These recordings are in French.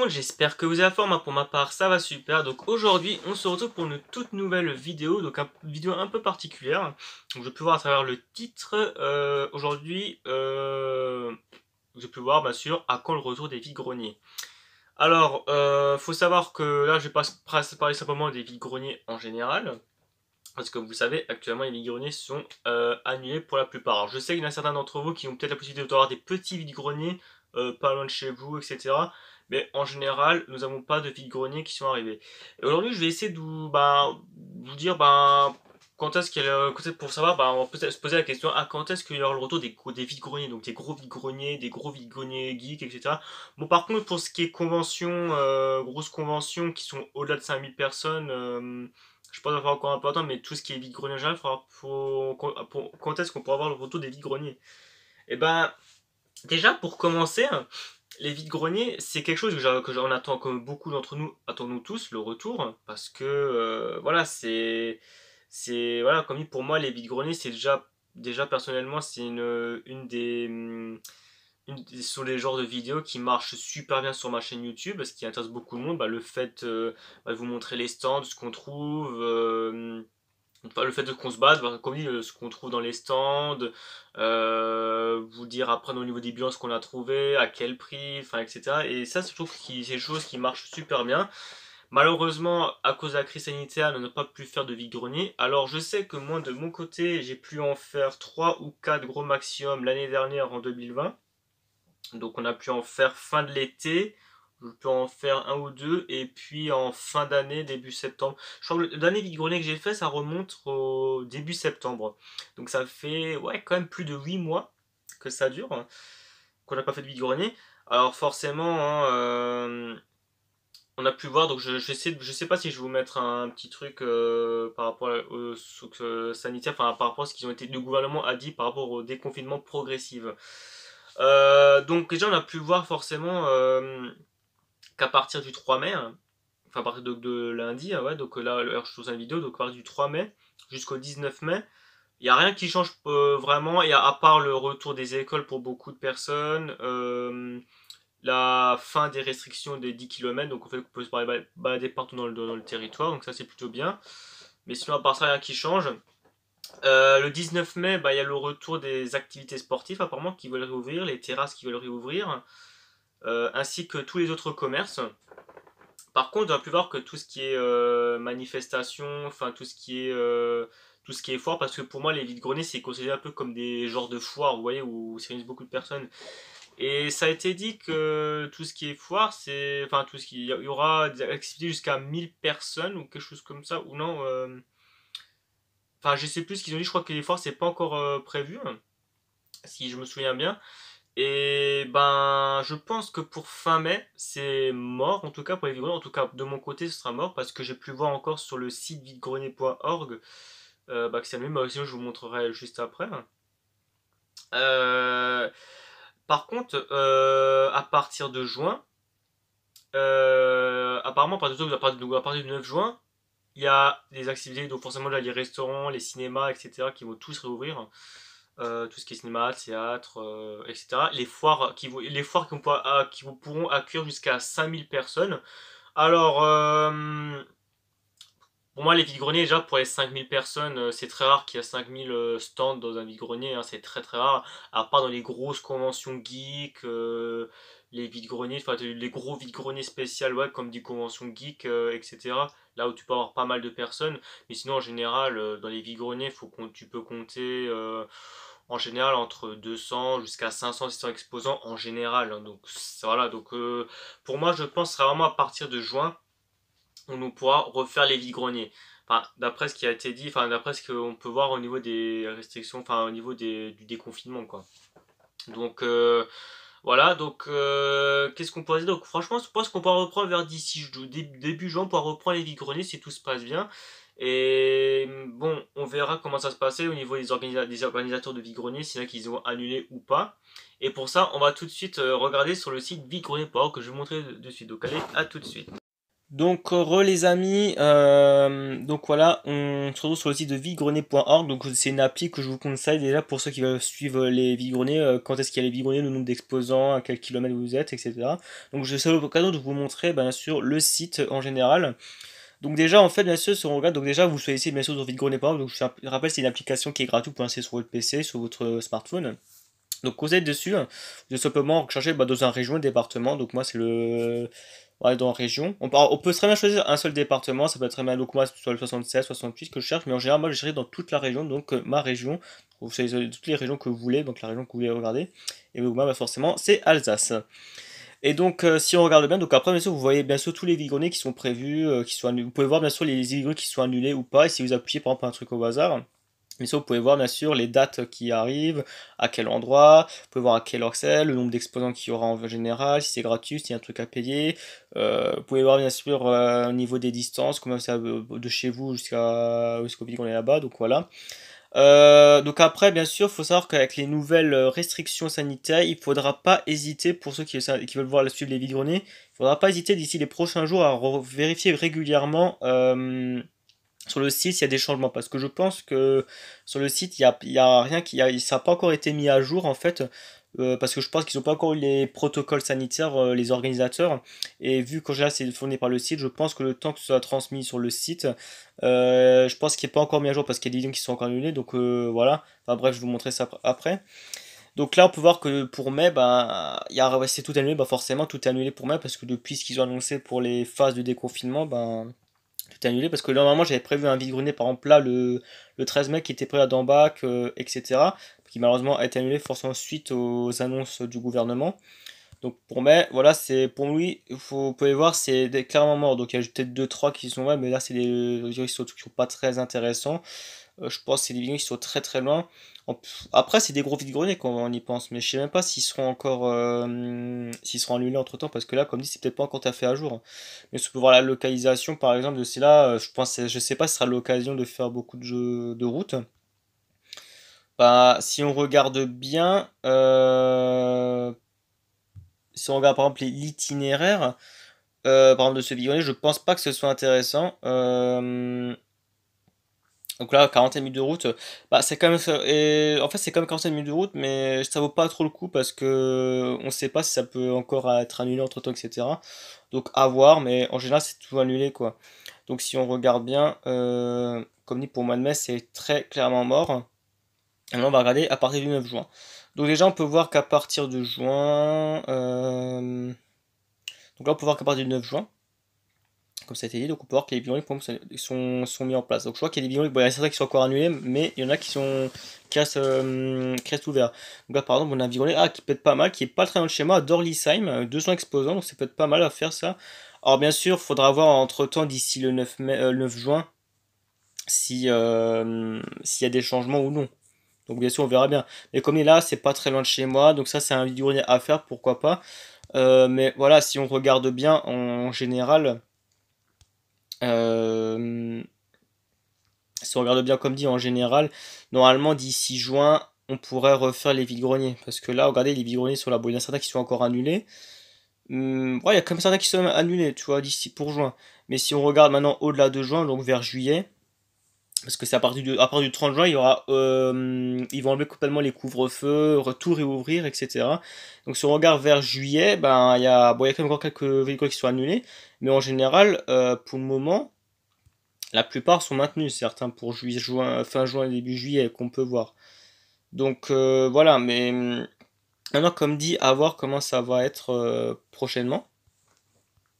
monde, j'espère que vous allez à forme. Pour ma part, ça va super. Donc aujourd'hui, on se retrouve pour une toute nouvelle vidéo, donc une vidéo un peu particulière. Donc je peux voir à travers le titre. Aujourd'hui, je peux voir bien sûr à quand le retour des vide-greniers. Alors, faut savoir que là, je vais pas parler simplement des vide-greniers en général. Parce que vous savez, actuellement, les vide-greniers sont annulés pour la plupart. Alors, je sais qu'il y en a certains d'entre vous qui ont peut-être la possibilité d'avoir des petits vide-greniers pas loin de chez vous, etc. Mais en général, nous n'avons pas de vide-greniers qui sont arrivés. Et aujourd'hui, je vais essayer de vous dire quand est-ce pour savoir, on va peut-être se poser la question quand est-ce qu'il y aura le retour des vide-greniers, donc des gros vide-greniers geeks, etc. Bon, par contre, pour ce qui est convention, grosses conventions qui sont au-delà de 5000 personnes, je pense que ça va encore un peu attendre, mais tout ce qui est vide-grenier en général, quand est-ce qu'on pourra avoir le retour des vide-greniers? Et déjà, pour commencer, les vides-greniers, c'est quelque chose que j'en attends, comme beaucoup d'entre nous attendons tous, le retour, parce que, voilà, voilà, comme dit, pour moi, les vides-greniers, c'est déjà personnellement, c'est ce sont des genres de vidéos qui marchent super bien sur ma chaîne YouTube, ce qui intéresse beaucoup de monde, le fait de vous montrer les stands, ce qu'on trouve, le fait de qu'on se batte, comme dit, ce qu'on trouve dans les stands, vous dire après au niveau des bilans ce qu'on a trouvé, à quel prix, enfin etc. Et ça, je trouve que c'est des choses qui marchent super bien. Malheureusement, à cause de la crise sanitaire, on n'a pas pu faire de vide-grenier. Alors je sais que moi, de mon côté, j'ai pu en faire 3 ou 4 gros maximum l'année dernière en 2020. Donc on a pu en faire fin de l'été, je peux en faire un ou deux, et puis en fin d'année, début septembre. Je crois que le dernier vide-grenier que j'ai fait, ça remonte au début septembre. Donc ça fait ouais, quand même plus de 8 mois que ça dure, qu'on n'a pas fait de vide-grenier. Alors forcément, on a pu voir, donc je sais pas si je vais vous mettre un petit truc par rapport au souk sanitaire, enfin par rapport à ce qu'ils ont été, le gouvernement a dit par rapport au déconfinement progressif. Donc déjà on a pu voir forcément qu'à partir du 3 mai, enfin à partir de lundi, ouais, donc là je trouve une vidéo, donc à partir du 3 mai jusqu'au 19 mai, il n'y a rien qui change vraiment, et à part le retour des écoles pour beaucoup de personnes, la fin des restrictions des 10 km, donc en fait on peut se balader partout dans le territoire, donc ça c'est plutôt bien. Mais sinon à part ça rien qui change. Le 19 mai, il y a le retour des activités sportives apparemment qui veulent réouvrir, les terrasses qui veulent réouvrir, ainsi que tous les autres commerces. Par contre, on a pu voir que tout ce qui est manifestation, enfin tout ce qui est foire, parce que pour moi les vides-greniers c'est considéré un peu comme des genres de foires, vous voyez, où se réunissent beaucoup de personnes. Et ça a été dit que tout ce qui est foire, enfin il y aura des activités jusqu'à 1000 personnes ou quelque chose comme ça, ou non. Enfin, je sais plus ce qu'ils ont dit, je crois que les foires c'est pas encore prévu, si je me souviens bien. Et je pense que pour fin mai, c'est mort, en tout cas pour les vide-greniers. En tout cas, de mon côté, ce sera mort parce que j'ai pu voir encore sur le site videgrenier.org que c'est annulé, mais sinon je vous montrerai juste après. Euh, Par contre, à partir de juin, apparemment, à partir du 9 juin, il y a des activités, donc forcément là, les restaurants, les cinémas, etc., qui vont tous réouvrir. Tout ce qui est cinéma, théâtre, etc. Les foires qui vous pourront accueillir jusqu'à 5000 personnes. Alors, pour moi, les vide-greniers, déjà, pour les 5000 personnes, c'est très rare qu'il y ait 5000 stands dans un vide-grenier, hein, c'est très très rare, à part dans les grosses conventions geek, les vide-greniers, enfin les gros vide-greniers spéciaux, ouais, comme des conventions geek, etc. Là où tu peux avoir pas mal de personnes, mais sinon en général, dans les vide-greniers, tu peux compter en général entre 200 jusqu'à 500 600 exposants en général, hein. Donc voilà, donc pour moi je pense que ce sera vraiment à partir de juin on nous pourra refaire les vide-greniers. Enfin, d'après ce qui a été dit, enfin, d'après ce qu'on peut voir au niveau des restrictions, enfin, au niveau du déconfinement, quoi. Donc, voilà, donc, qu'est-ce qu'on pourrait dire? Donc, franchement, je pense qu'on pourra reprendre vers début juin, on pourra reprendre les vide-greniers si tout se passe bien. Et bon, on verra comment ça se passait au niveau des organisateurs de vide-greniers, s'il y en a qui ont annulé ou pas. Et pour ça, on va tout de suite regarder sur le site vide-grenier.org que je vais vous montrer de suite. Donc, allez, à tout de suite. Donc, les amis, donc voilà, on se retrouve sur le site de vide-grenier.org. Donc, c'est une appli que je vous conseille déjà pour ceux qui veulent suivre les vide-greniers, quand est-ce qu'il y a les vide-greniers, le nombre d'exposants, à quel kilomètre vous êtes, etc. Donc, je sais l'occasion de vous montrer, bien sûr, le site en général. Donc, déjà, en fait, bien sûr, si on regarde, donc déjà, vous choisissez bien sûr sur vide-grenier.org. Donc, je rappelle, c'est une application qui est gratuite pour installer sur votre PC, sur votre smartphone. Donc, quand vous êtes dessus, vous simplement rechercher dans un région, un département. Donc, moi, c'est le. Ouais, dans la région. On peut très bien choisir un seul département. Ça peut être très bien. Donc, moi, c'est soit le 76, 68 que je cherche. Mais en général, moi, je cherche dans toute la région. Donc, ma région. Vous choisissez toutes les régions que vous voulez. Donc, la région que vous voulez regarder. Et donc, moi, forcément, c'est Alsace. Et donc, si on regarde bien, donc après, bien sûr, vous voyez bien sûr tous les vigronnés qui sont prévus, qui sont annulés. Vous pouvez voir bien sûr les vigronnés qui sont annulés ou pas. Et si vous appuyez par exemple un truc au hasard. Mais ça, vous pouvez voir bien sûr les dates qui arrivent, à quel endroit, vous pouvez voir à quelle heure c'est, le nombre d'exposants qu'il y aura en général, si c'est gratuit, s'il y a un truc à payer. Vous pouvez voir bien sûr au niveau des distances, comment ça de chez vous jusqu'au pays qu'on est là-bas, donc voilà. Donc après, bien sûr, il faut savoir qu'avec les nouvelles restrictions sanitaires, il ne faudra pas hésiter, pour ceux qui veulent voir suivre les vidéos, il ne faudra pas hésiter d'ici les prochains jours à vérifier régulièrement. Sur le site, il y a des changements parce que je pense que sur le site, il y a rien ça n'a pas encore été mis à jour en fait. Parce que je pense qu'ils n'ont pas encore eu les protocoles sanitaires, les organisateurs. Et vu qu'en général c'est fourni par le site, je pense que le temps que ce soit transmis sur le site, je pense qu'il n'est pas encore mis à jour parce qu'il y a des vidéos qui sont encore annulées. Donc voilà. Enfin bref, je vais vous montrer ça après. Donc là, on peut voir que pour mai, ben, c'est tout annulé. Bah forcément, tout est annulé pour mai parce que depuis ce qu'ils ont annoncé pour les phases de déconfinement, ben tout est annulé parce que normalement j'avais prévu un vide-grenier par exemple là le 13 mai qui était prévu à Dambach, etc. Qui malheureusement a été annulé forcément suite aux annonces du gouvernement. Donc pour mai, voilà, c'est pour lui, vous pouvez voir, c'est clairement mort. Donc il y a peut-être deux trois qui sont là, mais là c'est des vidéos qui sont pas très intéressants. Je pense que c'est des vidéos qui sont très très loin. Après, c'est des gros vides-greniers quand on y pense, mais je sais même pas s'ils seront encore s'ils seront annulés entre temps, parce que là, comme dit, c'est peut-être pas encore tout à fait à jour. Mais si on peut voir la localisation par exemple de celle-là, je sais pas si ce sera l'occasion de faire beaucoup de jeux de route. Bah, si on regarde bien, si on regarde par exemple l'itinéraire, par exemple de ce vide-grenier, je pense pas que ce soit intéressant. Donc là, 40 minutes de route, bah c'est quand même en fait c'est quand même 40 minutes de route, mais ça vaut pas trop le coup parce que on sait pas si ça peut encore être annulé entre temps, etc. Donc à voir, mais en général c'est tout annulé quoi. Donc si on regarde bien, comme dit pour le mois de mai, c'est très clairement mort. Maintenant on va regarder à partir du 9 juin. Donc déjà on peut voir qu'à partir de juin, donc là on peut voir qu'à partir du 9 juin, comme ça a été dit, donc on peut voir que les bidons sont mis en place. Donc je vois qu'il y a des bidons, bon, il y en a certains qui sont encore annulés, mais il y en a qui restent ouverts. Donc là par exemple on a un bidon qui peut être pas mal, qui est pas très loin de chez moi, à Dorlisheim, 200 exposants, donc ça peut être pas mal à faire ça. Alors bien sûr, il faudra voir entre temps d'ici le 9 mai, 9 juin si, s'il y a des changements ou non. Donc bien sûr on verra bien. Mais comme il est là, c'est pas très loin de chez moi, donc ça c'est un vidéo à faire, pourquoi pas. Mais voilà, si on regarde bien en général. Euh, Si on regarde bien comme dit en général, normalement d'ici juin, on pourrait refaire les vide-greniers. Parce que là, regardez, les vide-greniers sont là. Bon, il y en a certains qui sont encore annulés. Ouais, il y a quand même certains qui sont annulés, tu vois, d'ici pour juin. Mais si on regarde maintenant au-delà de juin, donc vers juillet, parce que c'est à partir du 30 juin, il y aura, ils vont enlever complètement les couvre-feux, tout réouvrir, etc. Donc si on regarde vers juillet, ben, il y a quand même encore quelques véhicules qui sont annulés. Mais en général, pour le moment, la plupart sont maintenus, certains pour fin juin, début juillet, qu'on peut voir. Donc voilà, mais maintenant, comme dit, à voir comment ça va être prochainement.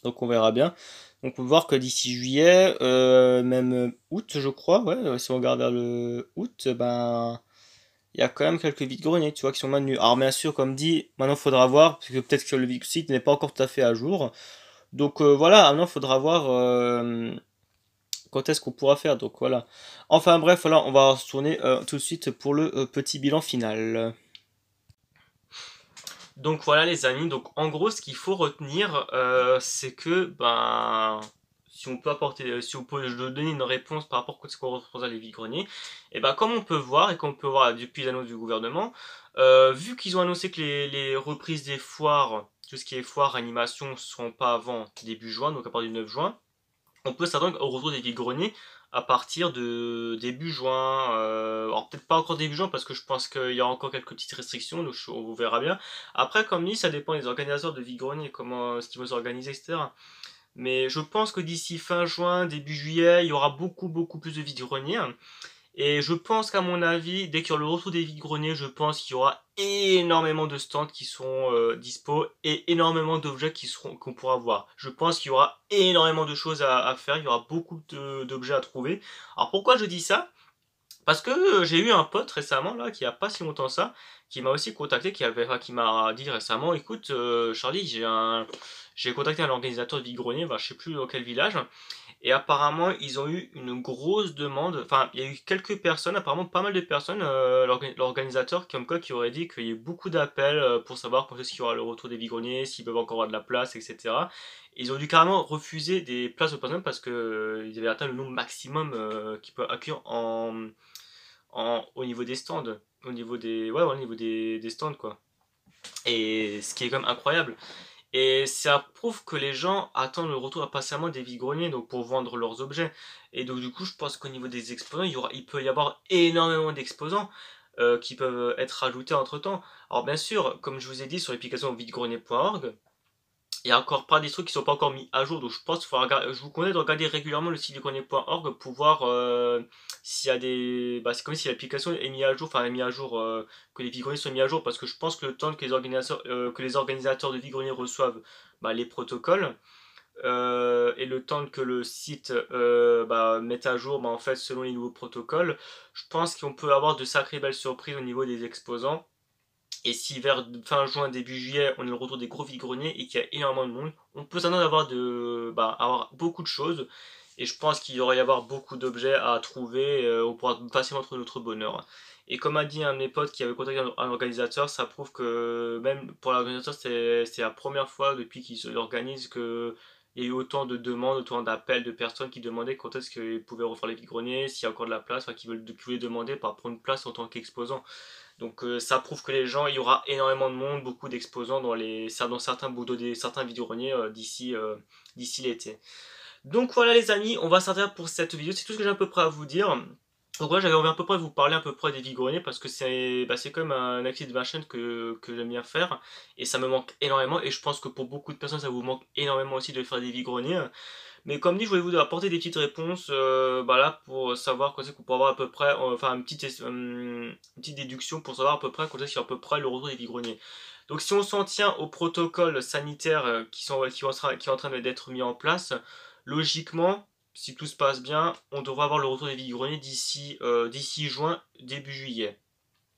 Donc on verra bien. Donc on peut voir que d'ici juillet, même août, je crois, ouais, si on regarde vers le août, ben il y a quand même quelques vides-greniers, tu vois, qui sont maintenus. Alors bien sûr, comme dit, maintenant il faudra voir, parce que peut-être que le site n'est pas encore tout à fait à jour. Donc voilà, maintenant il faudra voir quand est-ce qu'on pourra faire. Donc voilà. Enfin bref, voilà, on va se tourner tout de suite pour le petit bilan final. Donc voilà les amis, donc en gros ce qu'il faut retenir c'est que ben si on peut apporter, si on peut donner une réponse par rapport à ce qu'on représente les vide-greniers, et ben comme on peut voir et comme on peut voir depuis l'annonce du gouvernement, vu qu'ils ont annoncé que les reprises des foires tout ce qui est foire, animation, ne seront pas avant début juin, donc à partir du 9 juin. On peut s'attendre au retour des vide-greniers à partir de début juin. Alors peut-être pas encore début juin parce que je pense qu'il y a encore quelques petites restrictions, donc on verra bien. Après, comme dit, ça dépend des organisateurs de vide-greniers, comment ce qu'ils vont s'organiser, etc. Mais je pense que d'ici fin juin, début juillet, il y aura beaucoup plus de vide-greniers. Et je pense qu'à mon avis, dès qu'il y aura le retour des vide-greniers, je pense qu'il y aura énormément de stands qui seront dispo et énormément d'objets qu'on pourra voir. Je pense qu'il y aura énormément de choses à faire, il y aura beaucoup d'objets à trouver. Alors pourquoi je dis ça? Parce que j'ai eu un pote récemment, là, qui a pas si longtemps ça, qui m'a aussi contacté, qui m'a dit récemment, écoute, Charlie, j'ai contacté un organisateur de vide-grenier, je sais plus dans quel village, et apparemment, ils ont eu une grosse demande. Enfin, il y a eu quelques personnes, apparemment pas mal de personnes, l'organisateur comme quoi qui aurait dit qu'il y a eu beaucoup d'appels pour savoir quand est-ce qu'il y aura le retour des vide-greniers, s'ils peuvent encore avoir de la place, etc. Ils ont dû carrément refuser des places aux personnes parce que ils avaient atteint le nombre maximum qu'ils peuvent accueillir au niveau des stands. Au niveau ouais, au niveau des stands, quoi. Et ce qui est quand même incroyable. Et ça prouve que les gens attendent le retour impatiemment des vide-greniers donc pour vendre leurs objets. Et donc du coup, je pense qu'au niveau des exposants, il peut y avoir énormément d'exposants qui peuvent être rajoutés entre temps. Alors bien sûr, comme je vous ai dit sur l'application videgrenier.org, il y a encore pas des trucs qui sont pas encore mis à jour, donc je pense qu'il faut regarder, je vous conseille de regarder régulièrement le site videgrenier.org pour voir s'il y a des, c'est comme si l'application est mise à jour, enfin est mise à jour, que les vide sont mis à jour, parce que je pense que le temps que les organisateurs de vide reçoivent les protocoles et le temps que le site mette à jour, en fait selon les nouveaux protocoles, je pense qu'on peut avoir de sacrées belles surprises au niveau des exposants. Et si vers fin juin, début juillet, on a le retour des gros vide-greniers et qu'il y a énormément de monde, on peut s'attendre avoir beaucoup de choses. Et je pense qu'il y aura y avoir beaucoup d'objets à trouver, on pourra facilement trouver notre bonheur. Et comme a dit un de mes potes qui avait contacté un organisateur, ça prouve que même pour l'organisateur, c'est la première fois depuis qu'il s'organise que il y a eu autant de demandes, autant d'appels de personnes qui demandaient quand est-ce qu'ils pouvaient refaire les vide-greniers, s'il y a encore de la place, enfin qui voulaient demander par prendre une place en tant qu'exposant. Donc ça prouve que les gens, il y aura énormément de monde, beaucoup d'exposants dans certains certains vide-greniers d'ici l'été. Donc voilà les amis, on va s'arrêter pour cette vidéo, c'est tout ce que j'ai à peu près à vous dire. Donc voilà, j'avais envie à peu près de vous parler à peu près des vide-greniers parce que c'est quand même un actif de ma chaîne que j'aime bien faire et ça me manque énormément et je pense que pour beaucoup de personnes ça vous manque énormément aussi de faire des vide-greniers. Mais comme dit, je voulais vous apporter des petites réponses là, pour savoir quand c'est qu'on peut avoir à peu près, enfin une petite déduction pour savoir à peu près quand est-ce qu'il y a à peu près le retour des vide-greniers. Donc si on s'en tient au protocole sanitaire qui est en train d'être mis en place, logiquement, si tout se passe bien, on devrait avoir le retour des vide-greniers d'ici juin, début juillet.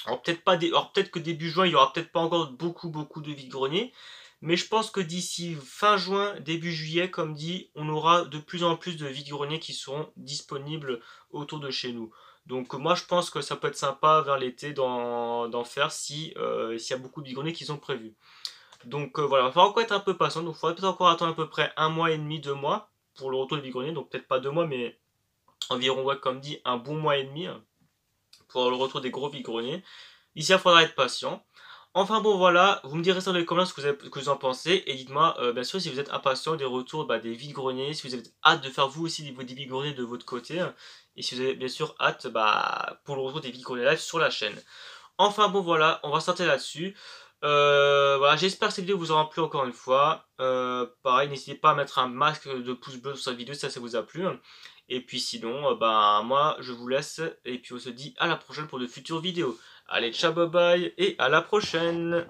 Alors peut-être que début juin, il y aura peut-être pas encore beaucoup de vide-greniers, mais je pense que d'ici fin juin, début juillet, comme dit, on aura de plus en plus de vide-greniers qui seront disponibles autour de chez nous. Donc moi je pense que ça peut être sympa vers l'été d'en faire s'il y a beaucoup de vide-greniers qui sont prévus. Donc voilà, il va falloir encore être un peu patient, donc il faudra peut-être encore attendre à peu près un mois et demi, 2 mois pour le retour des vide-greniers, donc peut-être pas 2 mois, mais environ, ouais, comme dit, un bon mois et demi pour le retour des gros vide-greniers. Ici, il faudra être patient. Enfin bon voilà, vous me direz ça dans les commentaires ce que vous en pensez et dites-moi bien sûr si vous êtes impatient des retours des vide-greniers, si vous avez hâte de faire vous aussi des vide-greniers de votre côté et si vous avez bien sûr hâte pour le retour des vide-greniers live sur la chaîne. Enfin bon voilà, on va s'arrêter là-dessus. Voilà, j'espère que cette vidéo vous aura plu encore une fois. Pareil, n'hésitez pas à mettre un masque de pouce bleu sur cette vidéo si ça vous a plu. Et puis sinon, moi je vous laisse et puis on se dit à la prochaine pour de futures vidéos. Allez, ciao, bye bye et à la prochaine!